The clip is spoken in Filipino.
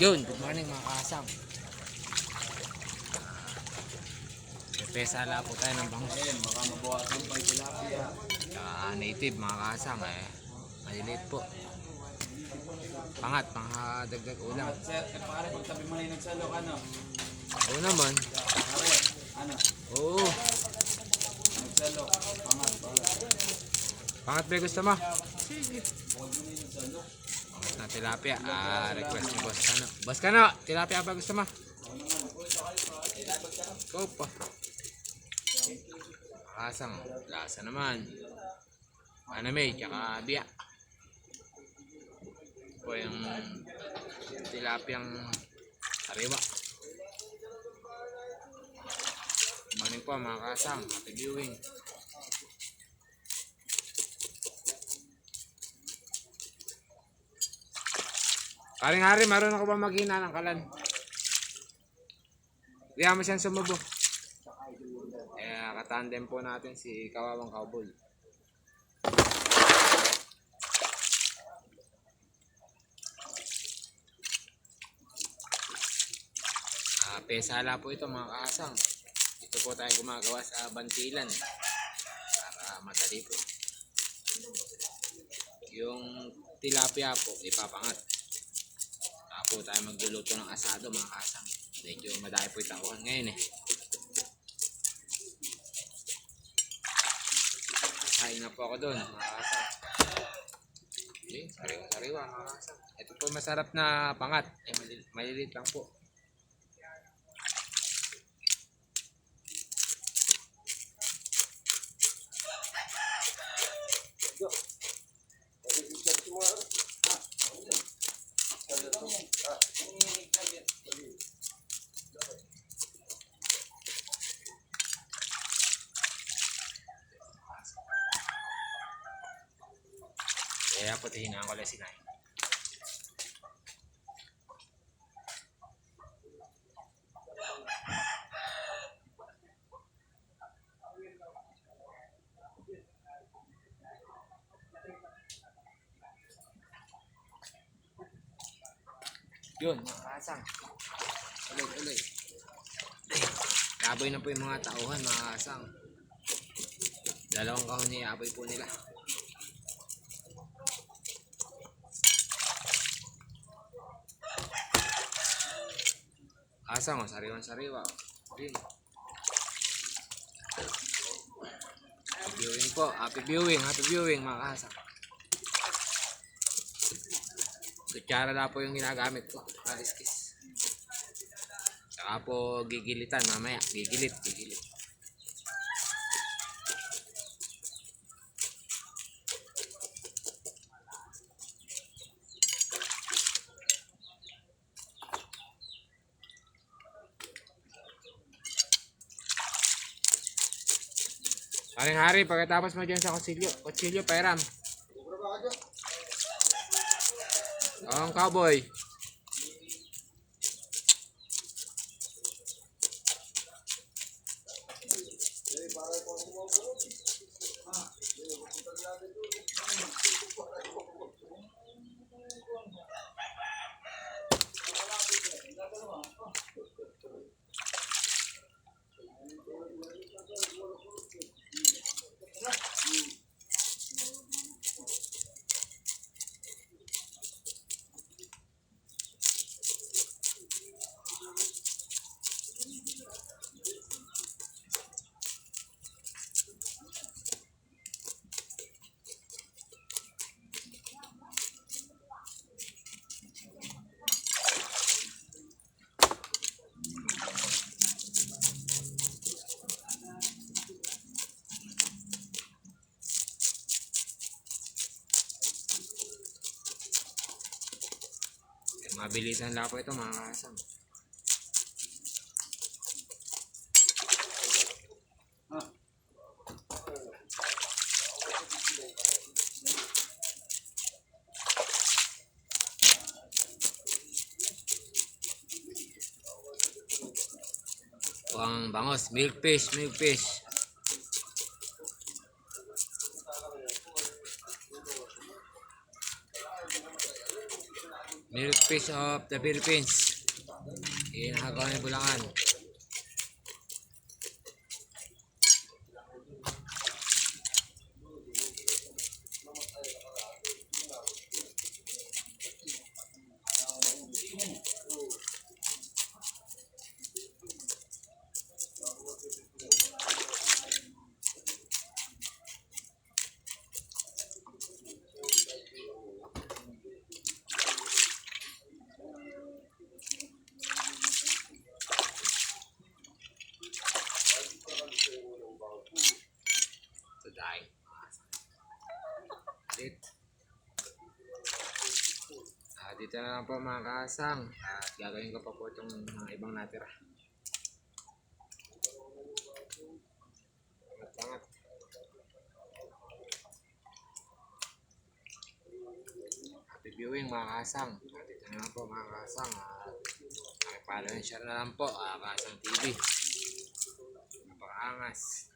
Yun, good morning mga kasam. Pesa po tayo ng bangus. Baka mabawasan pa yung tilapia. Native mga kasam maliliit po. Pangat, dagdag ulam. Sir, pare, pagtabi mo na yung nagsalok, ano? Oo naman. Pare, ano? Oo. Nagsalok, pangat, pare. Pangat ba gusto mo? Huwag mo na yung nagsalok. Pangat na tilapia. Request ni Boss Kano. Boss Kano, tilapia ba gusto mo? Go pa. Kasang, lasa naman. Anime, tsaka biya. Po yung tilapiyang sariwa. Morning po mga kasang, happy viewing. Karing hari, maroon ako ba maghina ng kalan? Diyan mo siyang sumubo. Katandem po natin si Kawawang Cowboy. Pesala po ito mga kaasang. Ito po tayo gumagawa sa bantilan para madali po. Yung tilapia po ipapangat. Saka po tayo magluluto ng asado mga kaasang. Medyo madami po itauhan ngayon Kain na po ako doon mga kaasang. Okay, sariwa mga kaasang. Ito po masarap na pangat. Maliliit lang po. Kaya po tihinaan ko lang si Nay. Yun, mga kasang. Uloy. Kaboy na po yung mga tauhan, mga kasang. Dalawang kahon niya, aboy po nila. Kasang, sariwan-sariwa. Yun. Happy viewing po. Happy viewing mga kasang. Kutsara na po yung ginagamit ko. Kaliskis. Saka po gigilitan mamaya. Gigilit. Paring hari, pagkatapos mo dyan sa kutsilyo, pairam. Ang cowboy. Mabilisan lang po ito mga kasang. Ang bangos, milk fish. Milk Fish of the Philippines. Yan ang hagawa ng Bulacan. Today. Dito na lang po mga kaasang. At gagawin ko pa po itong mga ibang natira. Angat-angat. Happy viewing mga kaasang. Dito na lang po mga kaasang. At pakipalo and share na lang po. Kaasang TV. Napakaangas.